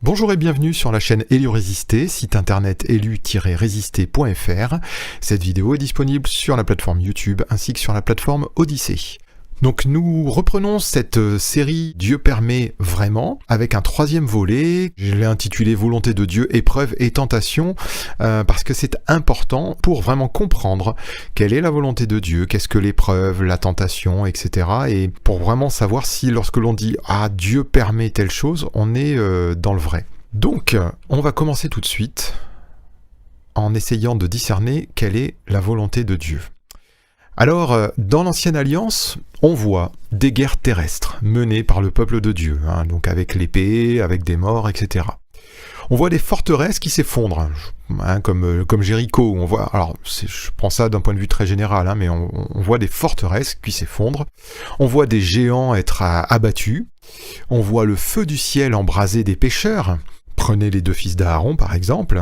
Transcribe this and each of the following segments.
Bonjour et bienvenue sur la chaîne Élu Résister, site internet élu-résister.fr. Cette vidéo est disponible sur la plateforme YouTube ainsi que sur la plateforme Odyssée. Donc nous reprenons cette série Dieu permet vraiment avec un troisième volet. Je l'ai intitulé Volonté de Dieu, épreuve et tentation parce que c'est important pour vraiment comprendre quelle est la volonté de Dieu, qu'est-ce que l'épreuve, la tentation, etc. Et pour vraiment savoir si lorsque l'on dit « Ah, Dieu permet telle chose », on est dans le vrai. Donc on va commencer tout de suite en essayant de discerner quelle est la volonté de Dieu. Alors, dans l'Ancienne Alliance, on voit des guerres terrestres menées par le peuple de Dieu, donc avec l'épée, avec des morts, etc. On voit des forteresses qui s'effondrent, comme Jéricho. On voit, alors, je prends ça d'un point de vue très général, mais on voit des forteresses qui s'effondrent. On voit des géants être abattus. On voit le feu du ciel embraser des pécheurs. Prenez les deux fils d'Aaron, par exemple,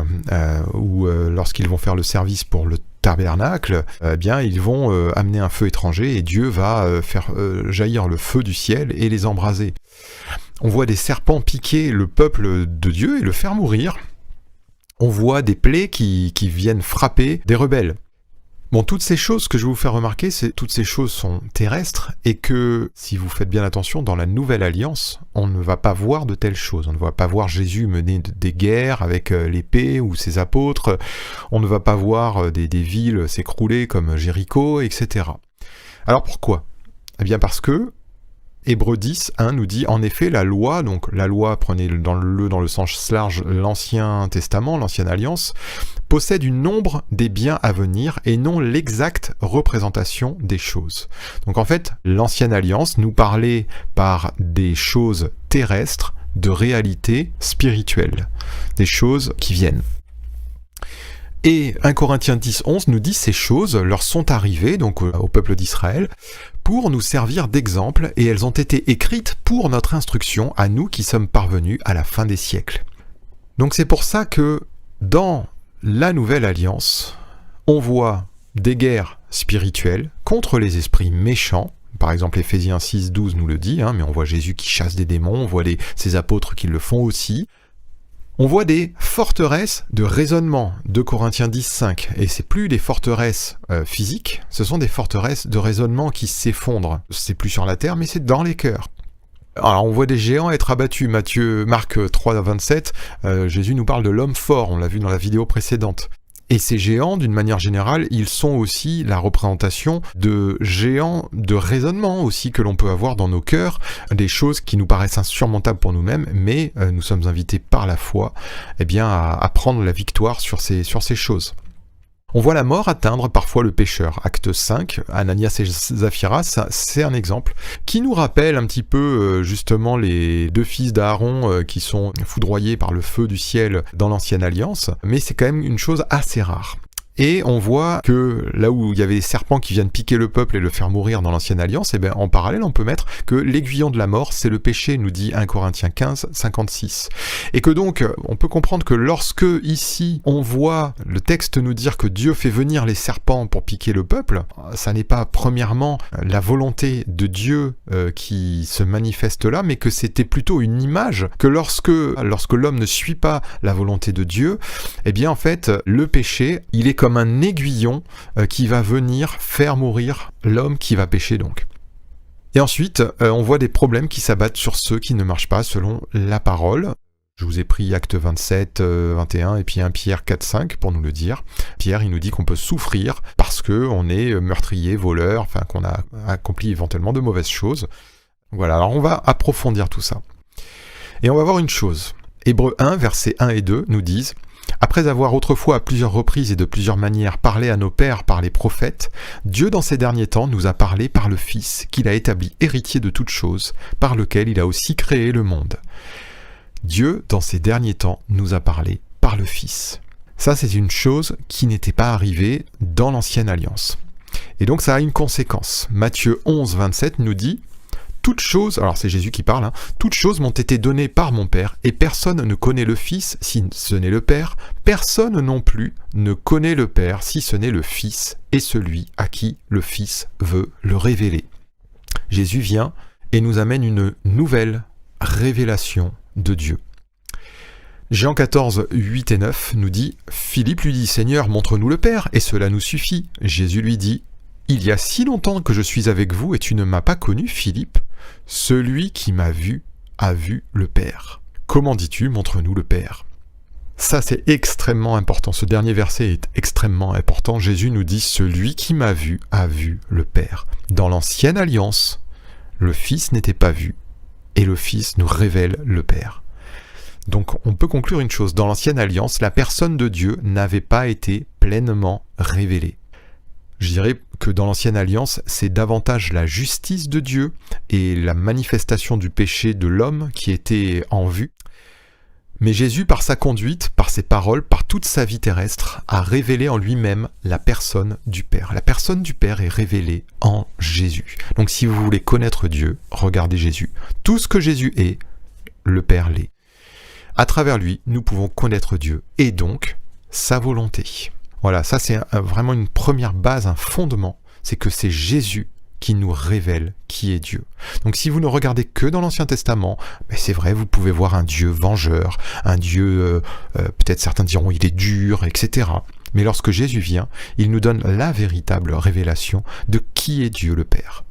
où lorsqu'ils vont faire le service pour le tabernacle, ils vont amener un feu étranger et Dieu va faire jaillir le feu du ciel et les embraser. On voit des serpents piquer le peuple de Dieu et le faire mourir. On voit des plaies qui viennent frapper des rebelles. Bon, toutes ces choses que je vais vous faire remarquer, toutes ces choses sont terrestres et que, si vous faites bien attention, dans la Nouvelle Alliance, on ne va pas voir de telles choses. On ne va pas voir Jésus mener des guerres avec l'épée ou ses apôtres. On ne va pas voir des villes s'écrouler comme Jéricho, etc. Alors pourquoi ? Eh bien parce que Hébreux 10, 1 nous dit en effet la loi, donc la loi, prenez dans le sens large l'Ancien Testament, l'Ancienne Alliance, possède une nombre des biens à venir et non l'exacte représentation des choses. Donc en fait, l'Ancienne Alliance nous parlait par des choses terrestres de réalité spirituelle, des choses qui viennent. Et 1 Corinthiens 10, 11 nous dit ces choses leur sont arrivées, donc au peuple d'Israël, pour nous servir d'exemple, et elles ont été écrites pour notre instruction, à nous qui sommes parvenus à la fin des siècles. Donc c'est pour ça que dans la Nouvelle Alliance, on voit des guerres spirituelles contre les esprits méchants. Par exemple, Éphésiens 6, 12 nous le dit, mais on voit Jésus qui chasse des démons, on voit ses apôtres qui le font aussi. On voit des forteresses de raisonnement, 2 Corinthiens 10, 5, et c'est plus des forteresses physiques, ce sont des forteresses de raisonnement qui s'effondrent. C'est plus sur la terre, mais c'est dans les cœurs. Alors on voit des géants être abattus, Marc 3, 27, Jésus nous parle de l'homme fort, on l'a vu dans la vidéo précédente. Et ces géants, d'une manière générale, ils sont aussi la représentation de géants de raisonnement aussi que l'on peut avoir dans nos cœurs, des choses qui nous paraissent insurmontables pour nous-mêmes, mais nous sommes invités par la foi à prendre la victoire sur ces choses. On voit la mort atteindre parfois le pécheur. Acte 5, Ananias et Saphira, c'est un exemple qui nous rappelle un petit peu justement les deux fils d'Aaron qui sont foudroyés par le feu du ciel dans l'Ancienne Alliance, mais c'est quand même une chose assez rare. Et on voit que là où il y avait des serpents qui viennent piquer le peuple et le faire mourir dans l'Ancienne Alliance, en parallèle on peut mettre que l'aiguillon de la mort c'est le péché, nous dit 1 Corinthiens 15, 56. Et que donc on peut comprendre que lorsque ici on voit le texte nous dire que Dieu fait venir les serpents pour piquer le peuple, ça n'est pas premièrement la volonté de Dieu qui se manifeste là, mais que c'était plutôt une image que lorsque l'homme ne suit pas la volonté de Dieu, en fait le péché il est comme un aiguillon qui va venir faire mourir l'homme qui va pécher donc. Et ensuite, on voit des problèmes qui s'abattent sur ceux qui ne marchent pas selon la parole. Je vous ai pris Acte 27, 21 et puis 1 Pierre 4, 5 pour nous le dire. Pierre, il nous dit qu'on peut souffrir parce qu'on est meurtrier, voleur, qu'on a accompli éventuellement de mauvaises choses. Voilà, alors on va approfondir tout ça. Et on va voir une chose. Hébreux 1, versets 1 et 2 nous disent « Après avoir autrefois à plusieurs reprises et de plusieurs manières parlé à nos pères par les prophètes, Dieu dans ces derniers temps nous a parlé par le Fils, qu'il a établi héritier de toutes choses, par lequel il a aussi créé le monde. » Dieu, dans ces derniers temps, nous a parlé par le Fils. Ça, c'est une chose qui n'était pas arrivée dans l'Ancienne Alliance. Et donc, ça a une conséquence. Matthieu 11, 27 nous dit « Toutes choses, alors c'est Jésus qui parle, toutes choses m'ont été données par mon Père, et personne ne connaît le Fils si ce n'est le Père, personne non plus ne connaît le Père si ce n'est le Fils, et celui à qui le Fils veut le révéler. » Jésus vient et nous amène une nouvelle révélation de Dieu. Jean 14, 8 et 9 nous dit « Philippe lui dit, Seigneur, montre-nous le Père, et cela nous suffit. Jésus lui dit, il y a si longtemps que je suis avec vous, et tu ne m'as pas connu, Philippe. Celui qui m'a vu a vu le Père. Comment dis-tu, montre-nous le Père ?» Ça, c'est extrêmement important. Ce dernier verset est extrêmement important. Jésus nous dit « Celui qui m'a vu a vu le Père. » Dans l'Ancienne Alliance, le Fils n'était pas vu, et le Fils nous révèle le Père. Donc on peut conclure une chose, dans l'Ancienne Alliance, la personne de Dieu n'avait pas été pleinement révélée. Je dirais que dans l'Ancienne Alliance, c'est davantage la justice de Dieu et la manifestation du péché de l'homme qui était en vue. Mais Jésus, par sa conduite, par ses paroles, par toute sa vie terrestre, a révélé en lui-même la personne du Père. La personne du Père est révélée en Jésus. Donc si vous voulez connaître Dieu, regardez Jésus. Tout ce que Jésus est, le Père l'est. À travers lui, nous pouvons connaître Dieu et donc sa volonté. Voilà, ça c'est vraiment une première base, un fondement. C'est que c'est Jésus qui nous révèle qui est Dieu. Donc si vous ne regardez que dans l'Ancien Testament, c'est vrai, vous pouvez voir un Dieu vengeur, un Dieu, peut-être certains diront il est dur, etc. Mais lorsque Jésus vient, il nous donne la véritable révélation de qui est Dieu le Père.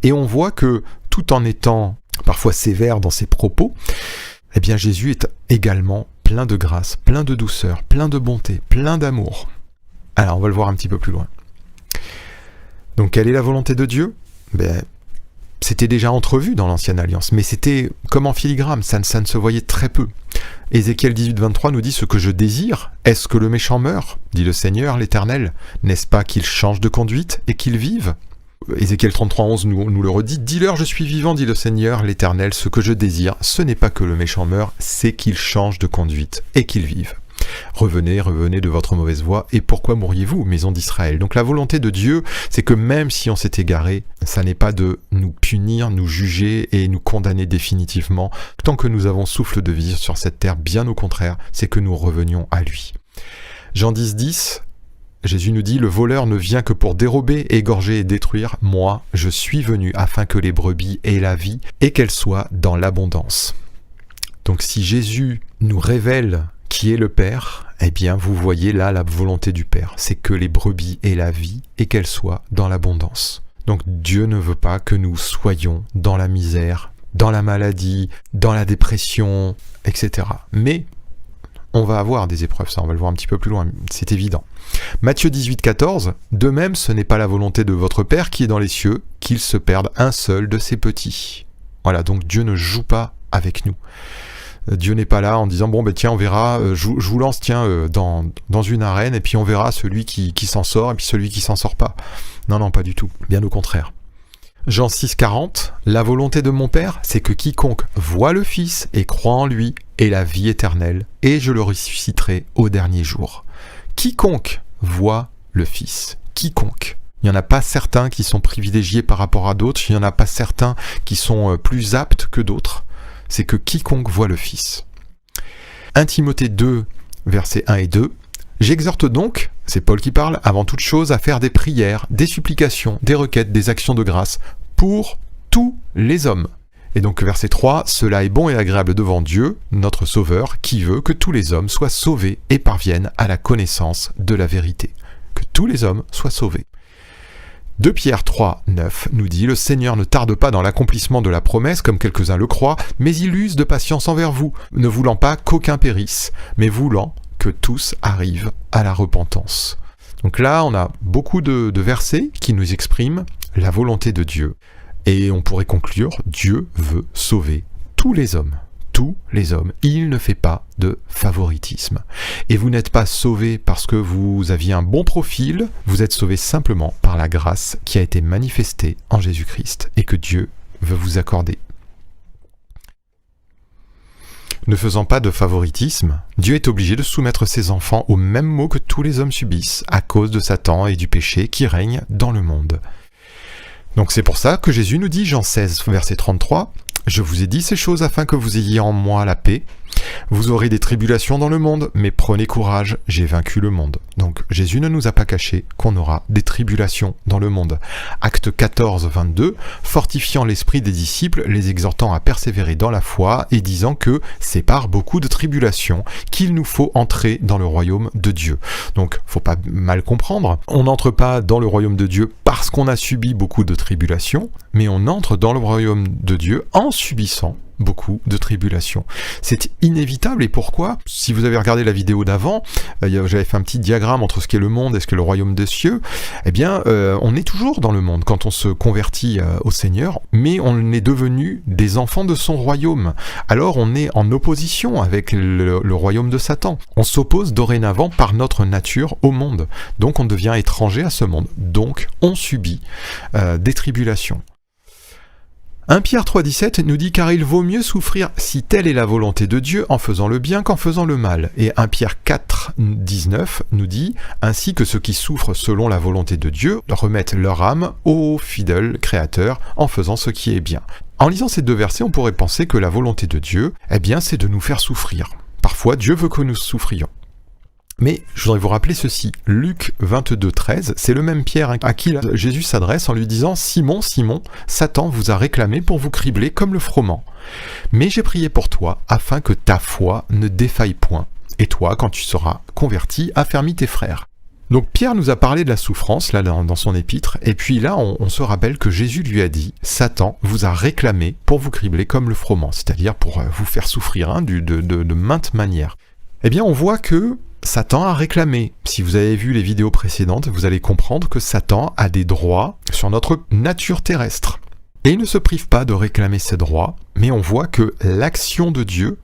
Et on voit que tout en étant parfois sévère dans ses propos, eh bien Jésus est également plein de grâce, plein de douceur, plein de bonté, plein d'amour. Alors on va le voir un petit peu plus loin. Donc quelle est la volonté de Dieu ? C'était déjà entrevu dans l'Ancienne Alliance, mais c'était comme en filigrane, ça ne se voyait très peu. Ézéchiel 18, 23 nous dit « Ce que je désire, est-ce que le méchant meure ? dit le Seigneur, l'Éternel. N'est-ce pas qu'il change de conduite et qu'il vive ?» Ézéchiel 33, 11 nous le redit « Dis-leur, je suis vivant, dit le Seigneur, l'Éternel, ce que je désire, ce n'est pas que le méchant meure, c'est qu'il change de conduite et qu'il vive. » Revenez, revenez de votre mauvaise voie, et pourquoi mourriez-vous, maison d'Israël ? Donc la volonté de Dieu, c'est que même si on s'est égaré, ça n'est pas de nous punir, nous juger et nous condamner définitivement. Tant que nous avons souffle de vie sur cette terre, bien au contraire, c'est que nous revenions à lui. Jean 10, 10, Jésus nous dit « Le voleur ne vient que pour dérober, égorger et détruire. Moi, je suis venu afin que les brebis aient la vie et qu'elles soient dans l'abondance. » Donc si Jésus nous révèle qui est le Père, eh bien vous voyez là la volonté du Père, c'est que les brebis aient la vie et qu'elles soient dans l'abondance. Donc Dieu ne veut pas que nous soyons dans la misère, dans la maladie, dans la dépression, etc. Mais on va avoir des épreuves, ça on va le voir un petit peu plus loin, c'est évident. Matthieu 18, 14, de même ce n'est pas la volonté de votre Père qui est dans les cieux, qu'il se perde un seul de ses petits. Voilà, donc Dieu ne joue pas avec nous. Dieu n'est pas là en disant bon tiens on verra, je vous lance dans une arène et puis on verra celui qui s'en sort et puis celui qui s'en sort pas. Non, pas du tout, bien au contraire. Jean 6, 40, la volonté de mon Père, c'est que quiconque voit le Fils et croit en lui ait la vie éternelle et je le ressusciterai au dernier jour. Quiconque voit le Fils, quiconque. Il n'y en a pas certains qui sont privilégiés par rapport à d'autres, il n'y en a pas certains qui sont plus aptes que d'autres. C'est que quiconque voit le Fils. 1 Timothée 2, versets 1 et 2. J'exhorte donc, c'est Paul qui parle, avant toute chose à faire des prières, des supplications, des requêtes, des actions de grâce pour tous les hommes. Et donc verset 3, cela est bon et agréable devant Dieu, notre Sauveur, qui veut que tous les hommes soient sauvés et parviennent à la connaissance de la vérité. Que tous les hommes soient sauvés. 2 Pierre 3, 9 nous dit « Le Seigneur ne tarde pas dans l'accomplissement de la promesse, comme quelques-uns le croient, mais il use de patience envers vous, ne voulant pas qu'aucun périsse, mais voulant que tous arrivent à la repentance. » Donc là, on a beaucoup de versets qui nous expriment la volonté de Dieu. Et on pourrait conclure, Dieu veut sauver tous les hommes. Tous les hommes. Il ne fait pas de favoritisme. Et vous n'êtes pas sauvés parce que vous aviez un bon profil, vous êtes sauvés simplement par la grâce qui a été manifestée en Jésus-Christ et que Dieu veut vous accorder. Ne faisant pas de favoritisme, Dieu est obligé de soumettre ses enfants aux mêmes maux que tous les hommes subissent à cause de Satan et du péché qui règne dans le monde. Donc c'est pour ça que Jésus nous dit, Jean 16, verset 33, « Je vous ai dit ces choses afin que vous ayez en moi la paix. Vous aurez des tribulations dans le monde, mais prenez courage, j'ai vaincu le monde. Donc Jésus ne nous a pas caché qu'on aura des tribulations dans le monde. Acte 14, 22, fortifiant l'esprit des disciples, les exhortant à persévérer dans la foi et disant que c'est par beaucoup de tribulations qu'il nous faut entrer dans le royaume de Dieu. Donc faut pas mal comprendre, on n'entre pas dans le royaume de Dieu parce qu'on a subi beaucoup de tribulations, mais on entre dans le royaume de Dieu en subissant beaucoup de tribulations. C'est inévitable. Et pourquoi? Si vous avez regardé la vidéo d'avant, j'avais fait un petit diagramme entre ce qu'est le monde et ce qu'est le royaume des cieux. Eh bien, on est toujours dans le monde quand on se convertit au Seigneur, mais on est devenu des enfants de son royaume. Alors on est en opposition avec le royaume de Satan. On s'oppose dorénavant par notre nature au monde. Donc on devient étranger à ce monde. Donc on subit des tribulations. 1 Pierre 3,17 nous dit « Car il vaut mieux souffrir si telle est la volonté de Dieu en faisant le bien qu'en faisant le mal. » Et 1 Pierre 4,19 nous dit « Ainsi que ceux qui souffrent selon la volonté de Dieu remettent leur âme au fidèle Créateur en faisant ce qui est bien. » En lisant ces deux versets, on pourrait penser que la volonté de Dieu, eh bien, c'est de nous faire souffrir. Parfois, Dieu veut que nous souffrions. Mais je voudrais vous rappeler ceci, Luc 22, 13, c'est le même Pierre à qui Jésus s'adresse en lui disant « Simon, Simon, Satan vous a réclamé pour vous cribler comme le froment. Mais j'ai prié pour toi, afin que ta foi ne défaille point. Et toi, quand tu seras converti, affermis tes frères. » Donc Pierre nous a parlé de la souffrance, là dans son épître, et puis là on se rappelle que Jésus lui a dit « Satan vous a réclamé pour vous cribler comme le froment », c'est-à-dire pour vous faire souffrir de maintes manières. Eh bien on voit que Satan a réclamé. Si vous avez vu les vidéos précédentes, vous allez comprendre que Satan a des droits sur notre nature terrestre. Et il ne se prive pas de réclamer ses droits, mais on voit que l'action de Dieu,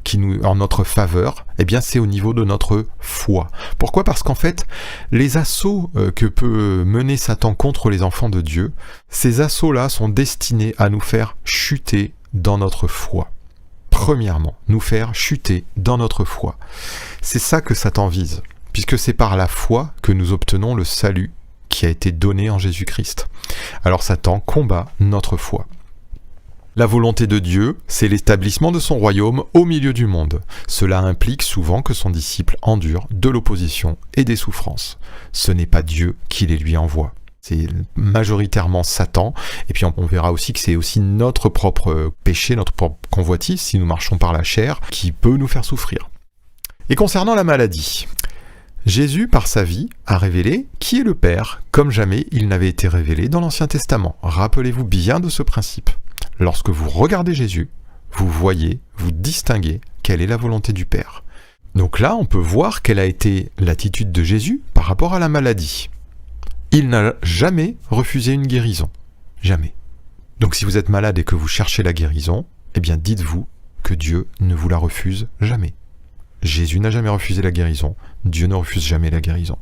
qui nous en notre faveur, eh bien c'est au niveau de notre foi. Pourquoi? Parce qu'en fait, les assauts que peut mener Satan contre les enfants de Dieu, ces assauts-là sont destinés à nous faire chuter dans notre foi. Premièrement, nous faire chuter dans notre foi. C'est ça que Satan vise, puisque c'est par la foi que nous obtenons le salut qui a été donné en Jésus-Christ. Alors Satan combat notre foi. La volonté de Dieu, c'est l'établissement de son royaume au milieu du monde. Cela implique souvent que son disciple endure de l'opposition et des souffrances. Ce n'est pas Dieu qui les lui envoie. C'est majoritairement Satan, et puis on verra aussi que c'est aussi notre propre péché, notre propre convoitise, si nous marchons par la chair, qui peut nous faire souffrir. Et concernant la maladie, Jésus, par sa vie, a révélé qui est le Père, comme jamais il n'avait été révélé dans l'Ancien Testament. Rappelez-vous bien de ce principe. Lorsque vous regardez Jésus, vous voyez, vous distinguez quelle est la volonté du Père. Donc là, on peut voir quelle a été l'attitude de Jésus par rapport à la maladie. Il n'a jamais refusé une guérison. Jamais. Donc si vous êtes malade et que vous cherchez la guérison, eh bien dites-vous que Dieu ne vous la refuse jamais. Jésus n'a jamais refusé la guérison. Dieu ne refuse jamais la guérison.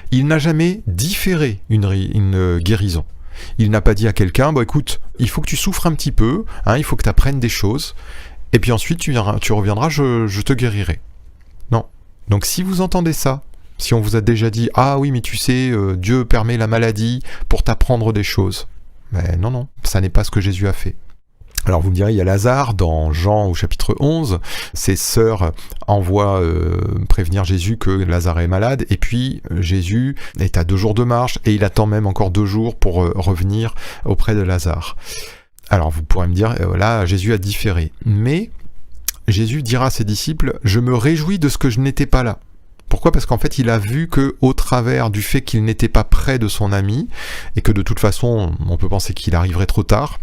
Il n'a jamais différé une guérison. Il n'a pas dit à quelqu'un, écoute, il faut que tu souffres un petit peu, il faut que tu apprennes des choses, et puis ensuite tu reviendras, je te guérirai. Non. Donc si vous entendez ça, si on vous a déjà dit « Ah oui, mais tu sais, Dieu permet la maladie pour t'apprendre des choses. » Mais non, ça n'est pas ce que Jésus a fait. Alors vous me direz, il y a Lazare dans Jean au chapitre 11, ses sœurs envoient prévenir Jésus que Lazare est malade, et puis Jésus est à 2 jours de marche, et il attend même encore 2 jours pour revenir auprès de Lazare. Alors vous pourrez me dire, là Jésus a différé, mais Jésus dira à ses disciples « Je me réjouis de ce que je n'étais pas là ». Pourquoi? Parce qu'en fait, il a vu que, au travers du fait qu'il n'était pas près de son ami, et que de toute façon, on peut penser qu'il arriverait trop tard,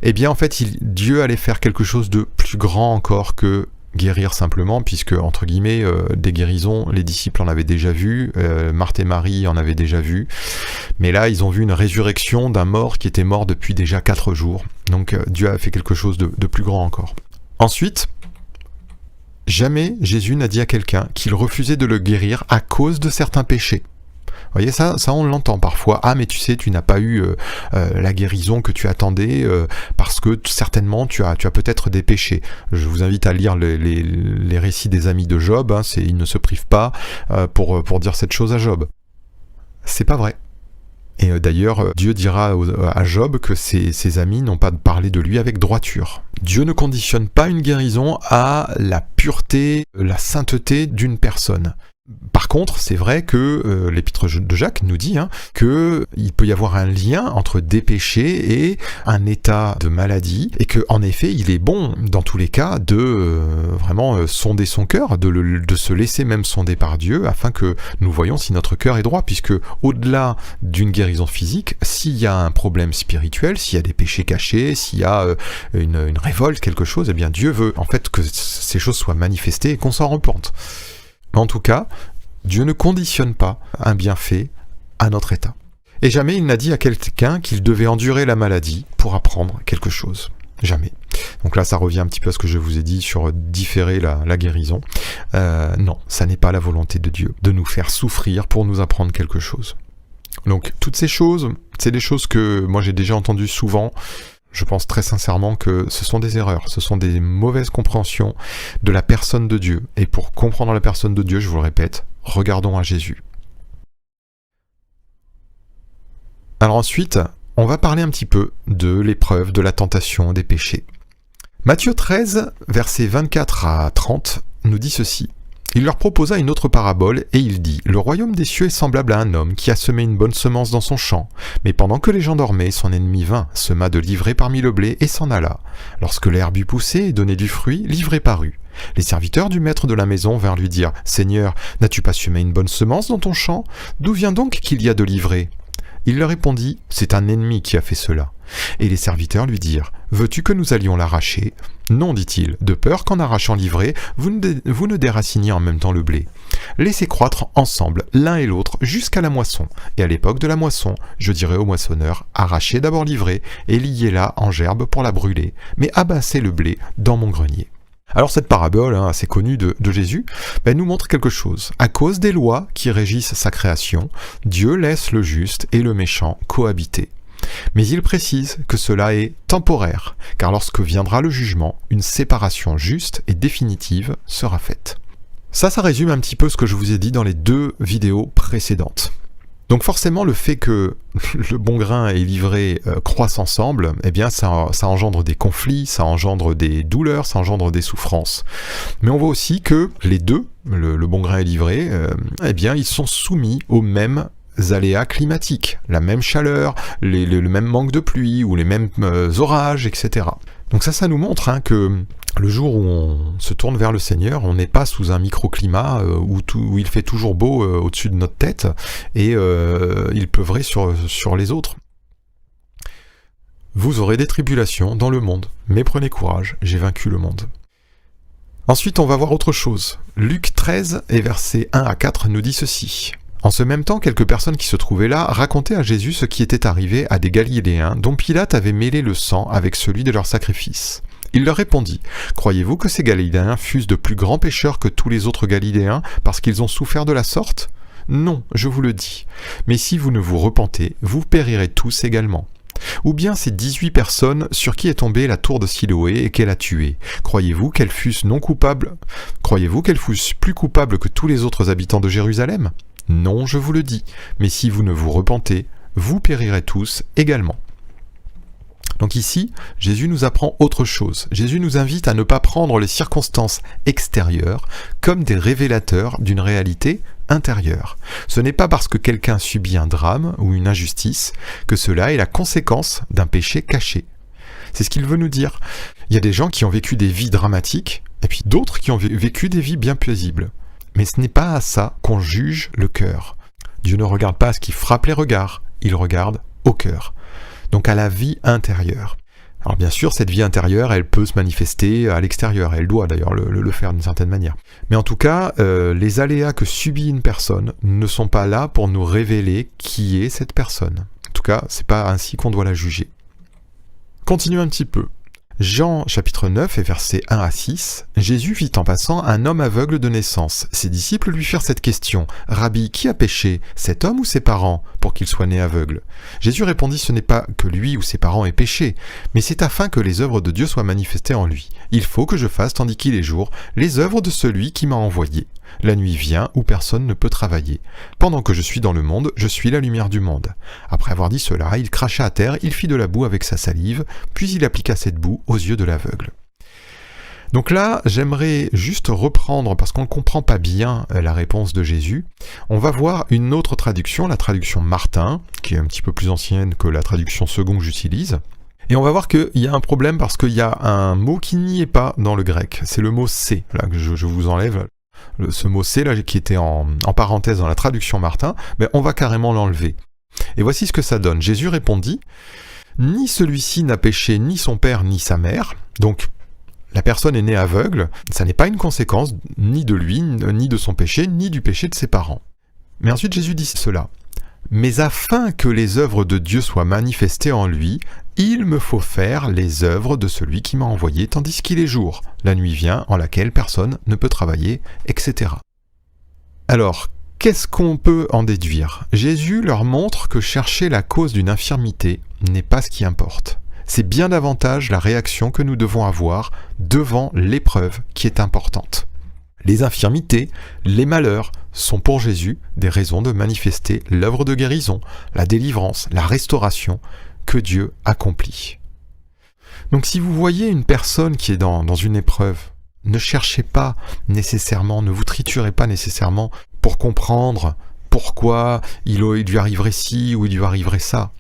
eh bien, en fait, Dieu allait faire quelque chose de plus grand encore que guérir simplement, puisque, entre guillemets, des guérisons, les disciples en avaient déjà vu, Marthe et Marie en avaient déjà vu, mais là, ils ont vu une résurrection d'un mort qui était mort depuis déjà 4 jours. Donc, Dieu a fait quelque chose de plus grand encore. Ensuite, jamais Jésus n'a dit à quelqu'un qu'il refusait de le guérir à cause de certains péchés. Vous voyez, ça on l'entend parfois. Ah, mais tu sais, tu n'as pas eu la guérison que tu attendais parce que certainement tu as peut-être des péchés. Je vous invite à lire les récits des amis de Job. Ils ne se privent pas pour dire cette chose à Job. C'est pas vrai. Et d'ailleurs, Dieu dira à Job que ses amis n'ont pas parlé de lui avec droiture. Dieu ne conditionne pas une guérison à la pureté, la sainteté d'une personne. Par contre, c'est vrai que l'épître de Jacques nous dit qu'il peut y avoir un lien entre des péchés et un état de maladie, et qu'en effet, il est bon, dans tous les cas, de vraiment sonder son cœur, de se laisser même sonder par Dieu, afin que nous voyions si notre cœur est droit, puisque au-delà d'une guérison physique, s'il y a un problème spirituel, s'il y a des péchés cachés, s'il y a une révolte, quelque chose, eh bien Dieu veut en fait que ces choses soient manifestées et qu'on s'en repente. En tout cas, Dieu ne conditionne pas un bienfait à notre état. Et jamais il n'a dit à quelqu'un qu'il devait endurer la maladie pour apprendre quelque chose. Jamais. Donc là, ça revient un petit peu à ce que je vous ai dit sur différer la guérison. Non, ça n'est pas la volonté de Dieu, de nous faire souffrir pour nous apprendre quelque chose. Donc, toutes ces choses, c'est des choses que moi j'ai déjà entendues souvent. Je pense très sincèrement que ce sont des erreurs, ce sont des mauvaises compréhensions de la personne de Dieu. Et pour comprendre la personne de Dieu, je vous le répète, regardons à Jésus. Alors ensuite, on va parler un petit peu de l'épreuve, de la tentation, des péchés. Matthieu 13, versets 24 à 30, nous dit ceci. Il leur proposa une autre parabole, et il dit « Le royaume des cieux est semblable à un homme qui a semé une bonne semence dans son champ. Mais pendant que les gens dormaient, son ennemi vint, sema de l'ivraie parmi le blé, et s'en alla. Lorsque l'herbe eut poussé et donné du fruit, l'ivraie parut. Les serviteurs du maître de la maison vinrent lui dire « Seigneur, n'as-tu pas semé une bonne semence dans ton champ? D'où vient donc qu'il y a de l'ivraie ?» Il leur répondit « C'est un ennemi qui a fait cela. » Et les serviteurs lui dirent « Veux-tu que nous allions l'arracher ?» Non, dit-il, de peur qu'en arrachant l'ivraie, vous ne déraciniez en même temps le blé. Laissez croître ensemble l'un et l'autre jusqu'à la moisson. Et à l'époque de la moisson, je dirai au moissonneur, arrachez d'abord l'ivraie et liez-la en gerbe pour la brûler, mais abassez le blé dans mon grenier. Alors cette parabole, assez connue de Jésus, nous montre quelque chose. À cause des lois qui régissent sa création, Dieu laisse le juste et le méchant cohabiter. Mais il précise que cela est temporaire, car lorsque viendra le jugement, une séparation juste et définitive sera faite. Ça résume un petit peu ce que je vous ai dit dans les 2 vidéos précédentes. Donc forcément, le fait que le bon grain et l'ivraie croissent ensemble, eh bien ça engendre des conflits, ça engendre des douleurs, ça engendre des souffrances. Mais on voit aussi que les deux, le bon grain et l'ivraie, eh bien ils sont soumis aux mêmes aléas climatiques, la même chaleur, le même manque de pluie ou les mêmes orages, etc. Donc ça nous montre que le jour où on se tourne vers le Seigneur, on n'est pas sous un microclimat où il fait toujours beau au-dessus de notre tête et il pleuvrait sur les autres. Vous aurez des tribulations dans le monde, mais prenez courage, j'ai vaincu le monde. Ensuite, on va voir autre chose. Luc 13 et versets 1 à 4 nous dit ceci. En ce même temps, quelques personnes qui se trouvaient là racontaient à Jésus ce qui était arrivé à des Galiléens dont Pilate avait mêlé le sang avec celui de leur sacrifice. Il leur répondit « Croyez-vous que ces Galiléens fussent de plus grands pécheurs que tous les autres Galiléens parce qu'ils ont souffert de la sorte ? Non, je vous le dis. Mais si vous ne vous repentez, vous périrez tous également. Ou bien ces 18 personnes sur qui est tombée la tour de Siloé et qu'elle a tué. Croyez-vous qu'elles fussent non coupables ? Croyez-vous qu'elles fussent plus coupables que tous les autres habitants de Jérusalem ? Non, je vous le dis, mais si vous ne vous repentez, vous périrez tous également. » Donc ici, Jésus nous apprend autre chose. Jésus nous invite à ne pas prendre les circonstances extérieures comme des révélateurs d'une réalité intérieure. Ce n'est pas parce que quelqu'un subit un drame ou une injustice que cela est la conséquence d'un péché caché. C'est ce qu'il veut nous dire. Il y a des gens qui ont vécu des vies dramatiques, et puis d'autres qui ont vécu des vies bien paisibles. Mais ce n'est pas à ça qu'on juge le cœur. Dieu ne regarde pas à ce qui frappe les regards, il regarde au cœur. Donc à la vie intérieure. Alors bien sûr, cette vie intérieure, elle peut se manifester à l'extérieur, elle doit d'ailleurs le faire d'une certaine manière. Mais en tout cas, les aléas que subit une personne ne sont pas là pour nous révéler qui est cette personne. En tout cas, c'est pas ainsi qu'on doit la juger. Continuons un petit peu. Jean chapitre 9 et versets 1 à 6, Jésus vit en passant un homme aveugle de naissance. Ses disciples lui firent cette question, « Rabbi, qui a péché, cet homme ou ses parents, pour qu'il soit né aveugle ?» Jésus répondit, « Ce n'est pas que lui ou ses parents aient péché, mais c'est afin que les œuvres de Dieu soient manifestées en lui. Il faut que je fasse, tandis qu'il est jour, les œuvres de celui qui m'a envoyé. La nuit vient où personne ne peut travailler. Pendant que je suis dans le monde, je suis la lumière du monde. » Après avoir dit cela, il cracha à terre, il fit de la boue avec sa salive, puis il appliqua cette boue aux yeux de l'aveugle. Donc là, j'aimerais juste reprendre, parce qu'on ne comprend pas bien la réponse de Jésus, on va voir une autre traduction, la traduction Martin, qui est un petit peu plus ancienne que la traduction Second que j'utilise. Et on va voir qu'il y a un problème parce qu'il y a un mot qui n'y est pas dans le grec. C'est le mot « c'est », là que je vous enlève. Ce mot « c'est », là, qui était en parenthèse dans la traduction Martin, mais on va carrément l'enlever. Et voici ce que ça donne. Jésus répondit « Ni celui-ci n'a péché, ni son père, ni sa mère. » Donc, la personne est née aveugle, ça n'est pas une conséquence ni de lui, ni de son péché, ni du péché de ses parents. Mais ensuite Jésus dit cela. « Mais afin que les œuvres de Dieu soient manifestées en lui, il me faut faire les œuvres de celui qui m'a envoyé, tandis qu'il est jour. La nuit vient en laquelle personne ne peut travailler, etc. » Alors, qu'est-ce qu'on peut en déduire ? Jésus leur montre que chercher la cause d'une infirmité n'est pas ce qui importe. C'est bien davantage la réaction que nous devons avoir devant l'épreuve qui est importante. Les infirmités, les malheurs sont pour Jésus des raisons de manifester l'œuvre de guérison, la délivrance, la restauration que Dieu accomplit. Donc si vous voyez une personne qui est dans une épreuve, ne cherchez pas nécessairement, ne vous triturez pas nécessairement pour comprendre pourquoi il lui arriverait ci ou il lui arriverait ça.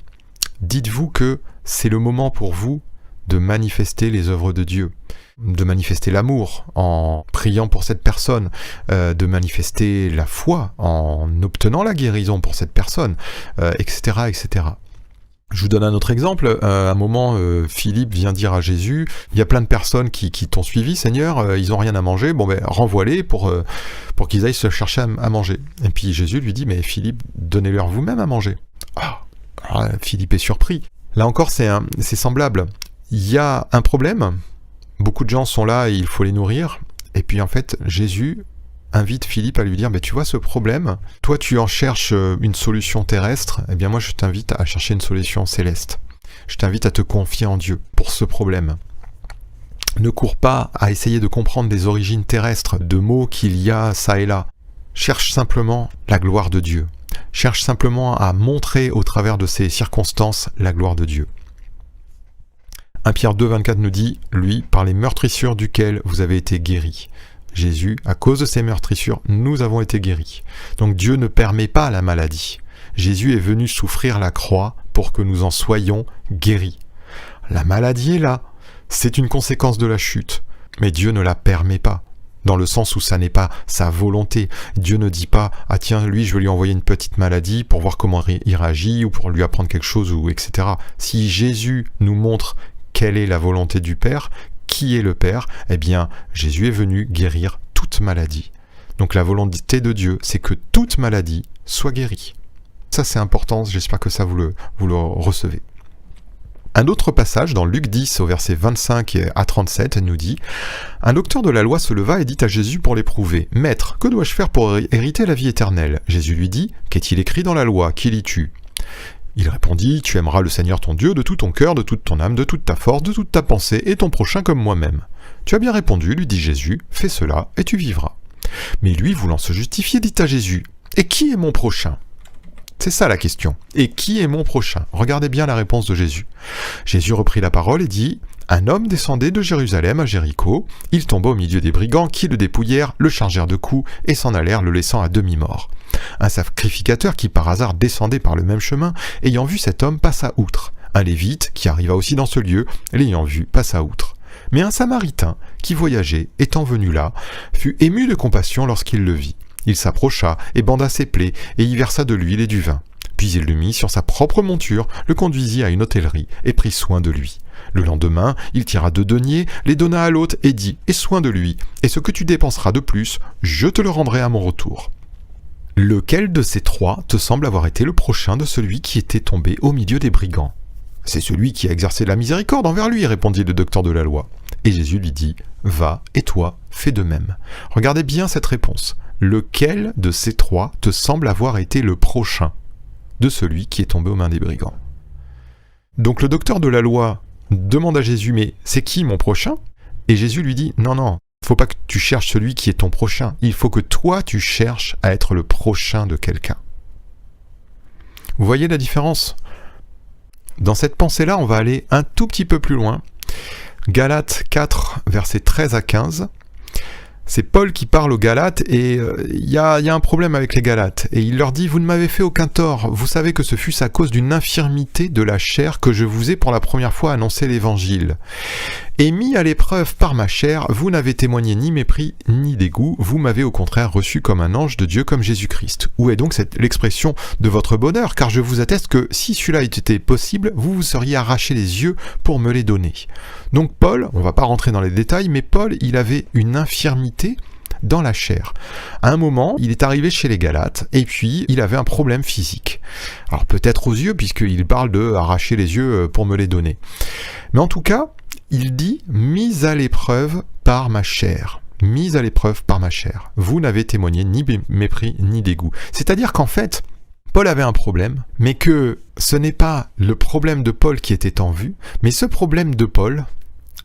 Dites-vous que c'est le moment pour vous de manifester les œuvres de Dieu, de manifester l'amour en priant pour cette personne, de manifester la foi en obtenant la guérison pour cette personne, etc., etc. Je vous donne un autre exemple. À un moment, Philippe vient dire à Jésus, il y a plein de personnes qui t'ont suivi, Seigneur, ils n'ont rien à manger, bon ben renvoie-les pour qu'ils aillent se chercher à manger. Et puis Jésus lui dit, mais Philippe, donnez-leur vous-même à manger. Philippe est surpris. Là encore, c'est semblable. Il y a un problème, beaucoup de gens sont là et il faut les nourrir, et puis en fait, Jésus invite Philippe à lui dire, tu vois ce problème, toi tu en cherches une solution terrestre, eh bien moi je t'invite à chercher une solution céleste. Je t'invite à te confier en Dieu pour ce problème. Ne cours pas à essayer de comprendre des origines terrestres, de mots qu'il y a ça et là. Cherche simplement la gloire de Dieu. Cherche simplement à montrer au travers de ces circonstances la gloire de Dieu. 1 Pierre 2, 24 nous dit, lui, par les meurtrissures duquel vous avez été guéris. Jésus, à cause de ces meurtrissures, nous avons été guéris. Donc Dieu ne permet pas la maladie. Jésus est venu souffrir la croix pour que nous en soyons guéris. La maladie est là, c'est une conséquence de la chute, mais Dieu ne la permet pas. Dans le sens où ça n'est pas sa volonté. Dieu ne dit pas « Ah tiens, lui, je vais lui envoyer une petite maladie pour voir comment il réagit ou pour lui apprendre quelque chose, ou etc. » Si Jésus nous montre quelle est la volonté du Père, qui est le Père, eh bien, Jésus est venu guérir toute maladie. Donc la volonté de Dieu, c'est que toute maladie soit guérie. Ça, c'est important, j'espère que ça vous le recevez. Un autre passage dans Luc 10 au verset 25 à 37 nous dit « Un docteur de la loi se leva et dit à Jésus pour l'éprouver, « Maître, que dois-je faire pour hériter la vie éternelle ?» Jésus lui dit « Qu'est-il écrit dans la loi? Qui lis-tu » Il répondit « Tu aimeras le Seigneur ton Dieu de tout ton cœur, de toute ton âme, de toute ta force, de toute ta pensée, et ton prochain comme moi-même. » « Tu as bien répondu, lui dit Jésus, fais cela et tu vivras. » Mais lui, voulant se justifier, dit à Jésus « Et qui est mon prochain ?» C'est ça la question. Et qui est mon prochain? Regardez bien la réponse de Jésus. Jésus reprit la parole et dit « Un homme descendait de Jérusalem à Jéricho. Il tomba au milieu des brigands qui le dépouillèrent, le chargèrent de coups et s'en allèrent, le laissant à demi-mort. Un sacrificateur qui par hasard descendait par le même chemin, ayant vu cet homme, passa outre. Un lévite qui arriva aussi dans ce lieu, l'ayant vu, passa outre. Mais un samaritain qui voyageait, étant venu là, fut ému de compassion lorsqu'il le vit. Il s'approcha et banda ses plaies et y versa de l'huile et du vin. Puis il le mit sur sa propre monture, le conduisit à une hôtellerie et prit soin de lui. Le lendemain, il tira 2 deniers, les donna à l'hôte et dit « Aie soin de lui, et ce que tu dépenseras de plus, je te le rendrai à mon retour. » Lequel de ces 3 te semble avoir été le prochain de celui qui était tombé au milieu des brigands? C'est celui qui a exercé la miséricorde envers lui, répondit le docteur de la loi. Et Jésus lui dit, va, et toi, fais de même. Regardez bien cette réponse. Lequel de ces trois te semble avoir été le prochain de celui qui est tombé aux mains des brigands? Donc le docteur de la loi demande à Jésus, mais c'est qui mon prochain? Et Jésus lui dit, non, faut pas que tu cherches celui qui est ton prochain, il faut que toi tu cherches à être le prochain de quelqu'un. Vous voyez la différence? Dans cette pensée-là, on va aller un tout petit peu plus loin. Galates 4, versets 13 à 15. C'est Paul qui parle aux Galates et il y a un problème avec les Galates. Et il leur dit, vous ne m'avez fait aucun tort. Vous savez que ce fut à cause d'une infirmité de la chair que je vous ai pour la première fois annoncé l'évangile. Et mis à l'épreuve par ma chair, vous n'avez témoigné ni mépris ni dégoût. Vous m'avez au contraire reçu comme un ange de Dieu, comme Jésus-Christ. Où est donc l'expression de votre bonheur? Car je vous atteste que si cela était possible, vous vous seriez arraché les yeux pour me les donner. Donc Paul, on ne va pas rentrer dans les détails, mais Paul, il avait une infirmité dans la chair. À un moment, il est arrivé chez les Galates, et puis il avait un problème physique. Alors peut-être aux yeux, puisqu'il parle de arracher les yeux pour me les donner. Mais en tout cas, il dit « mise à l'épreuve par ma chair ». Mise à l'épreuve par ma chair. Vous n'avez témoigné ni mépris ni dégoût. C'est-à-dire qu'en fait, Paul avait un problème, mais que ce n'est pas le problème de Paul qui était en vue, mais ce problème de Paul,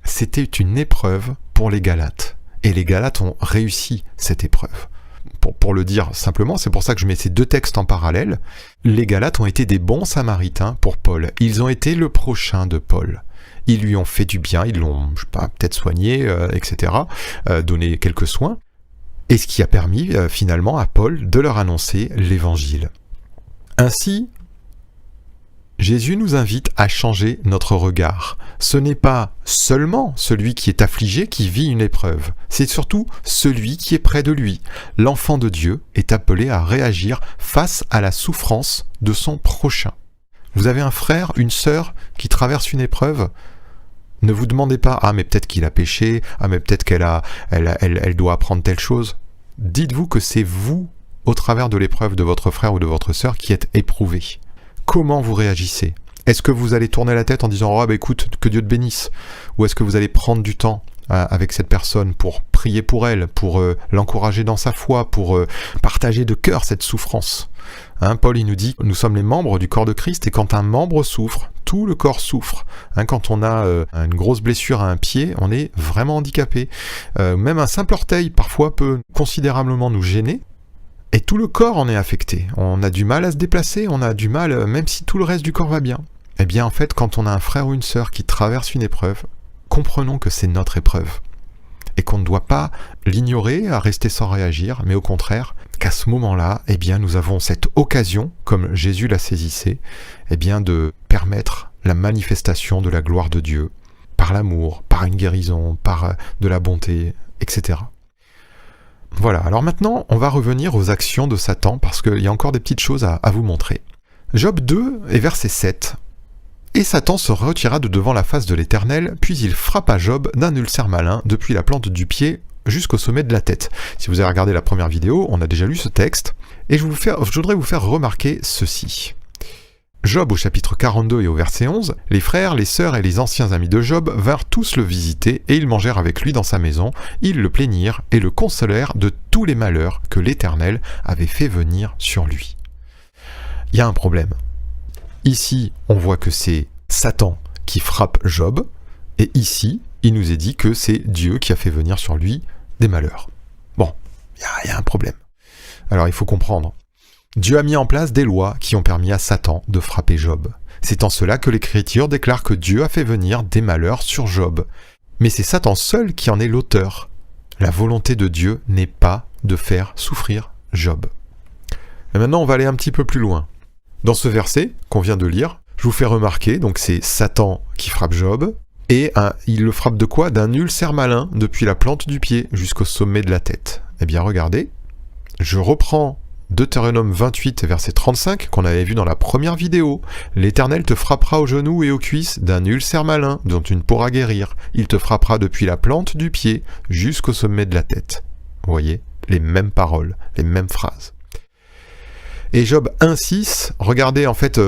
c'était une épreuve pour les Galates. Et les Galates ont réussi cette épreuve. Pour le dire simplement, c'est pour ça que je mets ces deux textes en parallèle. Les Galates ont été des bons samaritains pour Paul. Ils ont été le prochain de Paul. Ils lui ont fait du bien, ils l'ont, je sais pas, peut-être soigné, etc., donné quelques soins. Et ce qui a permis finalement à Paul de leur annoncer l'évangile. Ainsi, Jésus nous invite à changer notre regard. Ce n'est pas seulement celui qui est affligé qui vit une épreuve, c'est surtout celui qui est près de lui. L'enfant de Dieu est appelé à réagir face à la souffrance de son prochain. Vous avez un frère, une sœur qui traverse une épreuve? Ne vous demandez pas « Ah, mais peut-être qu'il a péché, ah, mais peut-être qu'elle doit apprendre telle chose. » Dites-vous que c'est vous, au travers de l'épreuve de votre frère ou de votre sœur, qui êtes éprouvé. Comment vous réagissez? Est-ce que vous allez tourner la tête en disant « Oh, bah écoute, que Dieu te bénisse » ou est-ce que vous allez prendre du temps avec cette personne pour prier pour elle, pour l'encourager dans sa foi, pour partager de cœur cette souffrance? Paul, il nous dit « Nous sommes les membres du corps de Christ et quand un membre souffre, tout le corps souffre. » Quand on a une grosse blessure à un pied, on est vraiment handicapé. Même un simple orteil, parfois, peut considérablement nous gêner. Et tout le corps en est affecté. On a du mal à se déplacer, on a du mal, même si tout le reste du corps va bien. Eh bien, en fait, quand on a un frère ou une sœur qui traverse une épreuve, comprenons que c'est notre épreuve. Et qu'on ne doit pas l'ignorer, à rester sans réagir, mais au contraire, qu'à ce moment-là, eh bien, nous avons cette occasion, comme Jésus la saisissait, eh bien, de permettre la manifestation de la gloire de Dieu, par l'amour, par une guérison, par de la bonté, etc. Voilà, alors maintenant, on va revenir aux actions de Satan, parce qu'il y a encore des petites choses à vous montrer. Job 2 et verset 7. « Et Satan se retira de devant la face de l'Éternel, puis il frappa Job d'un ulcère malin depuis la plante du pied jusqu'au sommet de la tête. » Si vous avez regardé la première vidéo, on a déjà lu ce texte, et je voudrais vous faire remarquer ceci. Job au chapitre 42 et au verset 11, « Les frères, les sœurs et les anciens amis de Job vinrent tous le visiter, et ils mangèrent avec lui dans sa maison. Ils le plaignirent et le consolèrent de tous les malheurs que l'Éternel avait fait venir sur lui. » Il y a un problème. Ici, on voit que c'est Satan qui frappe Job, et ici, il nous est dit que c'est Dieu qui a fait venir sur lui des malheurs. Bon, il y a un problème. Alors il faut comprendre. Dieu a mis en place des lois qui ont permis à Satan de frapper Job. C'est en cela que l'Écriture déclare que Dieu a fait venir des malheurs sur Job. Mais c'est Satan seul qui en est l'auteur. La volonté de Dieu n'est pas de faire souffrir Job. Et maintenant, on va aller un petit peu plus loin. Dans ce verset qu'on vient de lire, je vous fais remarquer, donc c'est Satan qui frappe Job, et il le frappe de quoi? D'un ulcère malin depuis la plante du pied jusqu'au sommet de la tête. Eh bien regardez, je reprends Deutéronome 28, verset 35, qu'on avait vu dans la première vidéo. « L'Éternel te frappera aux genoux et aux cuisses d'un ulcère malin dont tu ne pourras guérir. Il te frappera depuis la plante du pied jusqu'au sommet de la tête. » Vous voyez, les mêmes paroles, les mêmes phrases. Et Job 1,6, regardez, en fait,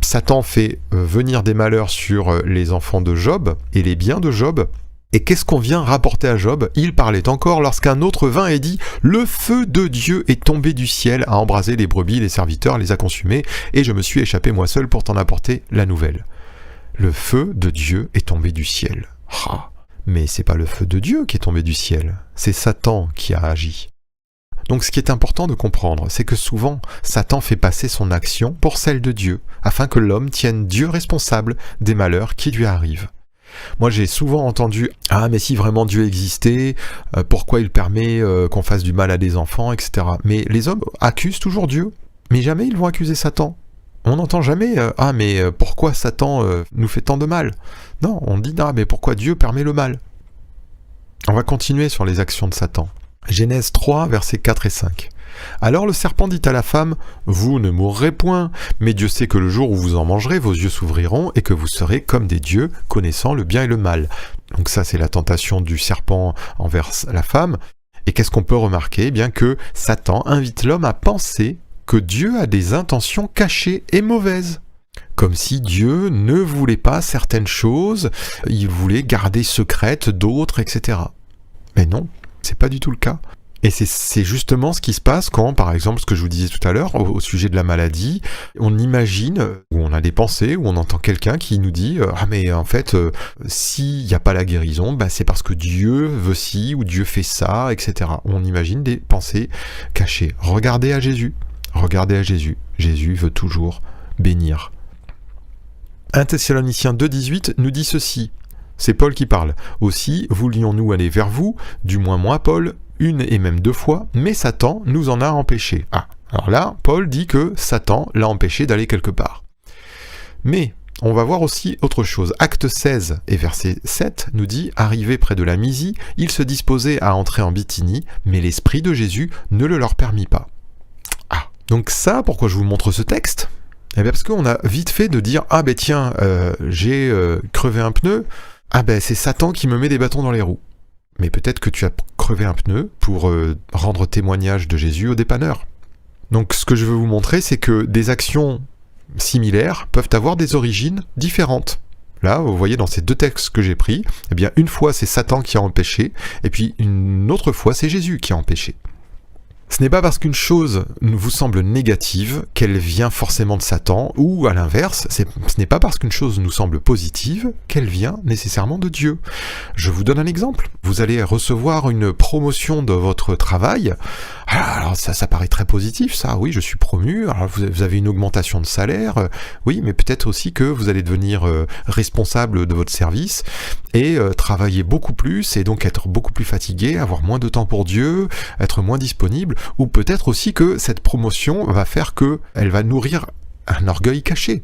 Satan fait venir des malheurs sur les enfants de Job et les biens de Job. Et qu'est-ce qu'on vient rapporter à Job? Il parlait encore lorsqu'un autre vint et dit « Le feu de Dieu est tombé du ciel, a embrasé les brebis, les serviteurs, les a consumés, et je me suis échappé moi seul pour t'en apporter la nouvelle. » Le feu de Dieu est tombé du ciel. Ah, mais c'est pas le feu de Dieu qui est tombé du ciel, c'est Satan qui a agi. Donc ce qui est important de comprendre, c'est que souvent, Satan fait passer son action pour celle de Dieu, afin que l'homme tienne Dieu responsable des malheurs qui lui arrivent. Moi j'ai souvent entendu « Ah mais si vraiment Dieu existait, pourquoi il permet qu'on fasse du mal à des enfants, etc. » Mais les hommes accusent toujours Dieu, mais jamais ils vont accuser Satan. On n'entend jamais « Ah mais pourquoi Satan nous fait tant de mal ?» Non, on dit « Ah mais pourquoi Dieu permet le mal ?» On va continuer sur les actions de Satan. Genèse 3, versets 4 et 5. Alors le serpent dit à la femme, « Vous ne mourrez point, mais Dieu sait que le jour où vous en mangerez, vos yeux s'ouvriront et que vous serez comme des dieux, connaissant le bien et le mal. » Donc ça, c'est la tentation du serpent envers la femme. Et qu'est-ce qu'on peut remarquer? Eh bien que Satan invite l'homme à penser que Dieu a des intentions cachées et mauvaises. Comme si Dieu ne voulait pas certaines choses, il voulait garder secrètes d'autres, etc. Mais non, c'est pas du tout le cas. Et c'est justement ce qui se passe quand, par exemple, ce que je vous disais tout à l'heure, au sujet de la maladie, on imagine, ou on a des pensées, ou on entend quelqu'un qui nous dit « Ah mais en fait, s'il n'y a pas la guérison, bah, c'est parce que Dieu veut ci, ou Dieu fait ça, etc. » On imagine des pensées cachées. Regardez à Jésus. Regardez à Jésus. Jésus veut toujours bénir. 1 Thessaloniciens 2,18 nous dit ceci. C'est Paul qui parle. « Aussi, voulions-nous aller vers vous, du moins moi, Paul, une et même 2 fois, mais Satan nous en a empêchés. » Ah, alors là, Paul dit que Satan l'a empêché d'aller quelque part. Mais on va voir aussi autre chose. Acte 16 et verset 7 nous dit « Arrivé près de la Mysie, ils se disposaient à entrer en Bithynie, mais l'Esprit de Jésus ne le leur permit pas. » Ah, donc ça, pourquoi je vous montre ce texte? Eh bien parce qu'on a vite fait de dire « Ah ben tiens, j'ai crevé un pneu, ah ben c'est Satan qui me met des bâtons dans les roues. » Mais peut-être que tu as crevé un pneu pour rendre témoignage de Jésus au dépanneur. Donc ce que je veux vous montrer, c'est que des actions similaires peuvent avoir des origines différentes. Là, vous voyez dans ces 2 textes que j'ai pris, eh bien une fois c'est Satan qui a empêché, et puis une autre fois c'est Jésus qui a empêché. Ce n'est pas parce qu'une chose vous semble négative qu'elle vient forcément de Satan, ou à l'inverse, ce n'est pas parce qu'une chose nous semble positive qu'elle vient nécessairement de Dieu. Je vous donne un exemple. Vous allez recevoir une promotion de votre travail. Alors ça paraît très positif, ça. Oui, je suis promu. Alors vous avez une augmentation de salaire. Oui, mais peut-être aussi que vous allez devenir responsable de votre service et travailler beaucoup plus et donc être beaucoup plus fatigué, avoir moins de temps pour Dieu, être moins disponible. Ou peut-être aussi que cette promotion va faire qu'elle va nourrir un orgueil caché.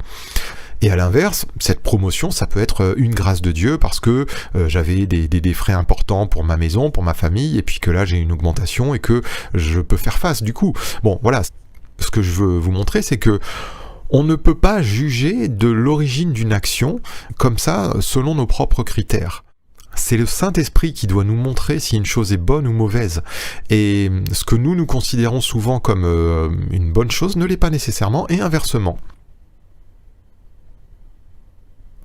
Et à l'inverse, cette promotion, ça peut être une grâce de Dieu parce que j'avais des frais importants pour ma maison, pour ma famille, et puis que là j'ai une augmentation et que je peux faire face du coup. Bon, voilà, ce que je veux vous montrer, c'est que on ne peut pas juger de l'origine d'une action comme ça selon nos propres critères. C'est le Saint-Esprit qui doit nous montrer si une chose est bonne ou mauvaise. Et ce que nous considérons souvent comme une bonne chose ne l'est pas nécessairement, et inversement.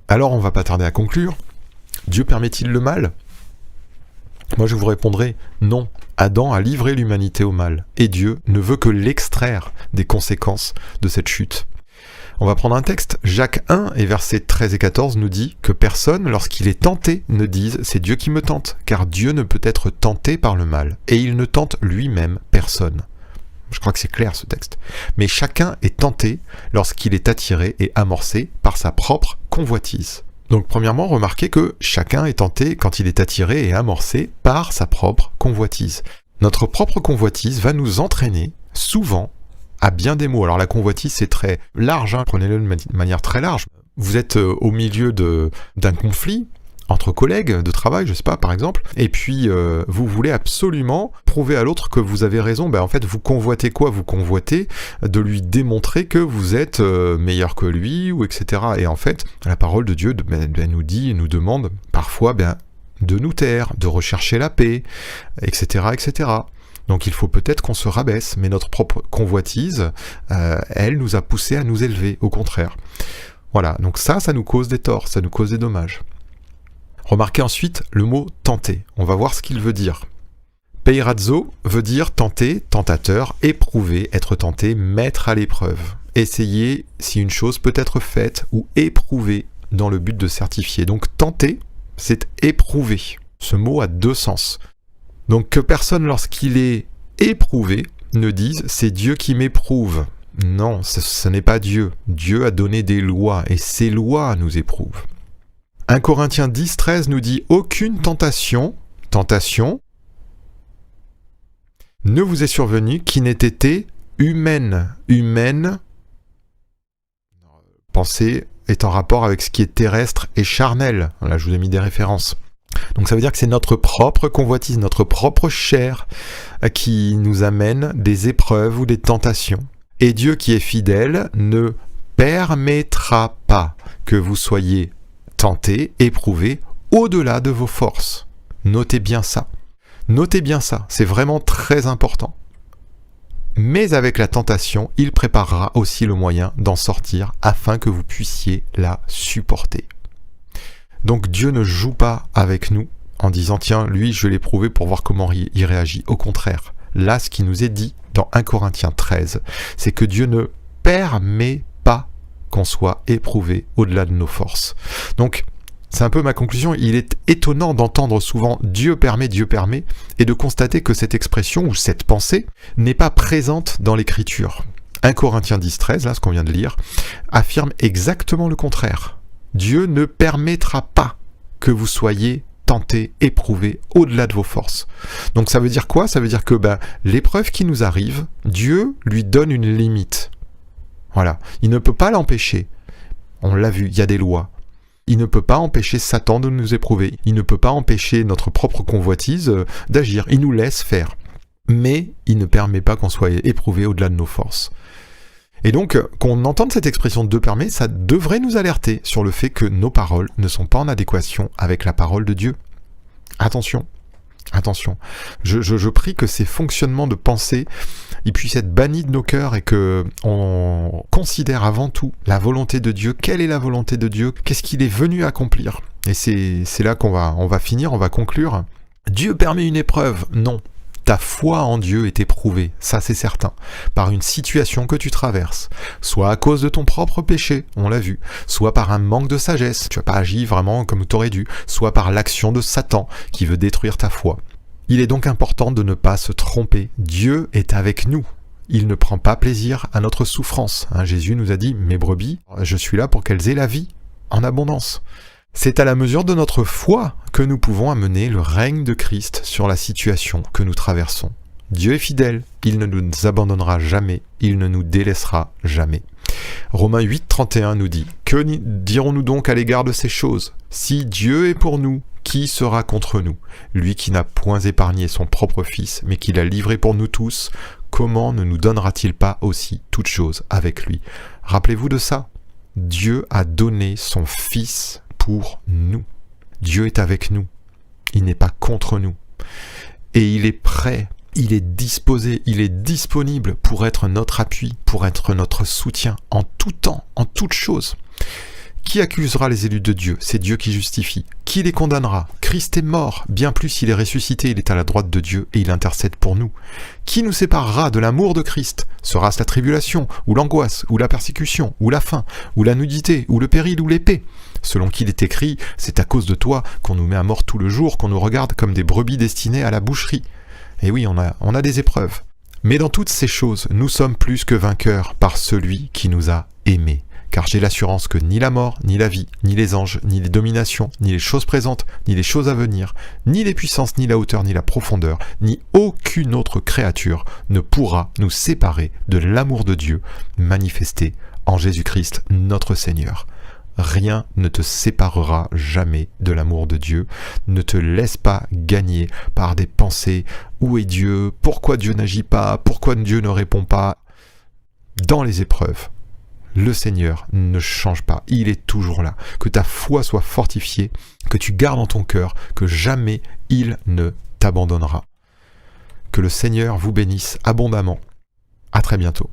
Alors on va pas tarder à conclure. Dieu permet-il le mal? Moi je vous répondrai non. Adam a livré l'humanité au mal, et Dieu ne veut que l'extraire des conséquences de cette chute. On va prendre un texte, Jacques 1 et versets 13 et 14 nous dit que personne, lorsqu'il est tenté, ne dise « c'est Dieu qui me tente », car Dieu ne peut être tenté par le mal, et il ne tente lui-même personne. Je crois que c'est clair ce texte. Mais chacun est tenté lorsqu'il est attiré et amorcé par sa propre convoitise. Donc premièrement, remarquez que chacun est tenté quand il est attiré et amorcé par sa propre convoitise. Notre propre convoitise va nous entraîner souvent à bien des mots. Alors la convoitise c'est très large, prenez-le de manière très large. Vous êtes au milieu d'un conflit entre collègues de travail, je sais pas, par exemple, et puis vous voulez absolument prouver à l'autre que vous avez raison. En fait, vous convoitez quoi? Vous convoitez de lui démontrer que vous êtes meilleur que lui, ou etc. Et en fait, la parole de Dieu nous dit, nous demande parfois de nous taire, de rechercher la paix, etc., etc. Donc il faut peut-être qu'on se rabaisse, mais notre propre convoitise, elle nous a poussé à nous élever, au contraire. Voilà, donc ça nous cause des torts, ça nous cause des dommages. Remarquez ensuite le mot « tenter ». On va voir ce qu'il veut dire. Peirazzo veut dire tenter, tentateur, éprouver, être tenté, mettre à l'épreuve. Essayer si une chose peut être faite ou éprouver dans le but de certifier. Donc tenter, c'est éprouver. Ce mot a deux sens. Donc que personne, lorsqu'il est éprouvé, ne dise « c'est Dieu qui m'éprouve ». Non, ce n'est pas Dieu. Dieu a donné des lois et ces lois nous éprouvent. 1 Corinthiens 10, 13 nous dit « aucune tentation, ne vous est survenue qui n'ait été humaine. » Humaine, pensée est en rapport avec ce qui est terrestre et charnel. Là, je vous ai mis des références. Donc ça veut dire que c'est notre propre convoitise, notre propre chair qui nous amène des épreuves ou des tentations. Et Dieu qui est fidèle ne permettra pas que vous soyez tentés, éprouvés au-delà de vos forces. Notez bien ça. Notez bien ça, c'est vraiment très important. Mais avec la tentation, il préparera aussi le moyen d'en sortir afin que vous puissiez la supporter. Donc Dieu ne joue pas avec nous en disant « tiens, lui, je vais l'éprouver pour voir comment il réagit ». Au contraire, là, ce qui nous est dit dans 1 Corinthiens 13, c'est que Dieu ne permet pas qu'on soit éprouvé au-delà de nos forces. Donc, c'est un peu ma conclusion, il est étonnant d'entendre souvent « Dieu permet », et de constater que cette expression ou cette pensée n'est pas présente dans l'Écriture. 1 Corinthiens 10, 13, là, ce qu'on vient de lire, affirme exactement le contraire. Dieu ne permettra pas que vous soyez tentés, éprouvés au-delà de vos forces. Donc ça veut dire quoi? Ça veut dire que l'épreuve qui nous arrive, Dieu lui donne une limite. Voilà, il ne peut pas l'empêcher. On l'a vu, il y a des lois. Il ne peut pas empêcher Satan de nous éprouver. Il ne peut pas empêcher notre propre convoitise d'agir. Il nous laisse faire. Mais il ne permet pas qu'on soit éprouvé au-delà de nos forces. Et donc, qu'on entende cette expression « Dieu permet », ça devrait nous alerter sur le fait que nos paroles ne sont pas en adéquation avec la parole de Dieu. Attention, attention. Je prie que ces fonctionnements de pensée ils puissent être bannis de nos cœurs et que on considère avant tout la volonté de Dieu. Quelle est la volonté de Dieu? Qu'est-ce qu'il est venu accomplir? Et c'est là qu'on va finir, on va conclure. Dieu permet une épreuve? Non. Ta foi en Dieu est éprouvée, ça c'est certain, par une situation que tu traverses, soit à cause de ton propre péché, on l'a vu, soit par un manque de sagesse, tu n'as pas agi vraiment comme tu aurais dû, soit par l'action de Satan qui veut détruire ta foi. Il est donc important de ne pas se tromper, Dieu est avec nous, il ne prend pas plaisir à notre souffrance. Jésus nous a dit « Mes brebis, je suis là pour qu'elles aient la vie en abondance ». C'est à la mesure de notre foi que nous pouvons amener le règne de Christ sur la situation que nous traversons. Dieu est fidèle, il ne nous abandonnera jamais, il ne nous délaissera jamais. Romains 8, 31 nous dit « Que dirons-nous donc à l'égard de ces choses? Si Dieu est pour nous, qui sera contre nous? Lui qui n'a point épargné son propre Fils, mais qui l'a livré pour nous tous, comment ne nous donnera-t-il pas aussi toutes choses avec lui ?» Rappelez-vous de ça. Dieu a donné son Fils pour nous. Dieu est avec nous. Il n'est pas contre nous. Et il est prêt, il est disposé, il est disponible pour être notre appui, pour être notre soutien en tout temps, en toutes choses. Qui accusera les élus de Dieu? C'est Dieu qui justifie. Qui les condamnera? Christ est mort. Bien plus, il est ressuscité, il est à la droite de Dieu et il intercède pour nous. Qui nous séparera de l'amour de Christ? Sera-ce la tribulation, ou l'angoisse, ou la persécution, ou la faim, ou la nudité, ou le péril, ou l'épée? Selon qu'il est écrit, c'est à cause de toi qu'on nous met à mort tout le jour, qu'on nous regarde comme des brebis destinées à la boucherie. Et oui, on a des épreuves. Mais dans toutes ces choses, nous sommes plus que vainqueurs par celui qui nous a aimés. Car j'ai l'assurance que ni la mort, ni la vie, ni les anges, ni les dominations, ni les choses présentes, ni les choses à venir, ni les puissances, ni la hauteur, ni la profondeur, ni aucune autre créature ne pourra nous séparer de l'amour de Dieu manifesté en Jésus-Christ notre Seigneur. Rien ne te séparera jamais de l'amour de Dieu. Ne te laisse pas gagner par des pensées « Où est Dieu? Pourquoi Dieu n'agit pas? Pourquoi Dieu ne répond pas ?» Dans les épreuves, le Seigneur ne change pas, il est toujours là. Que ta foi soit fortifiée, que tu gardes en ton cœur que jamais il ne t'abandonnera. que le Seigneur vous bénisse abondamment. À très bientôt.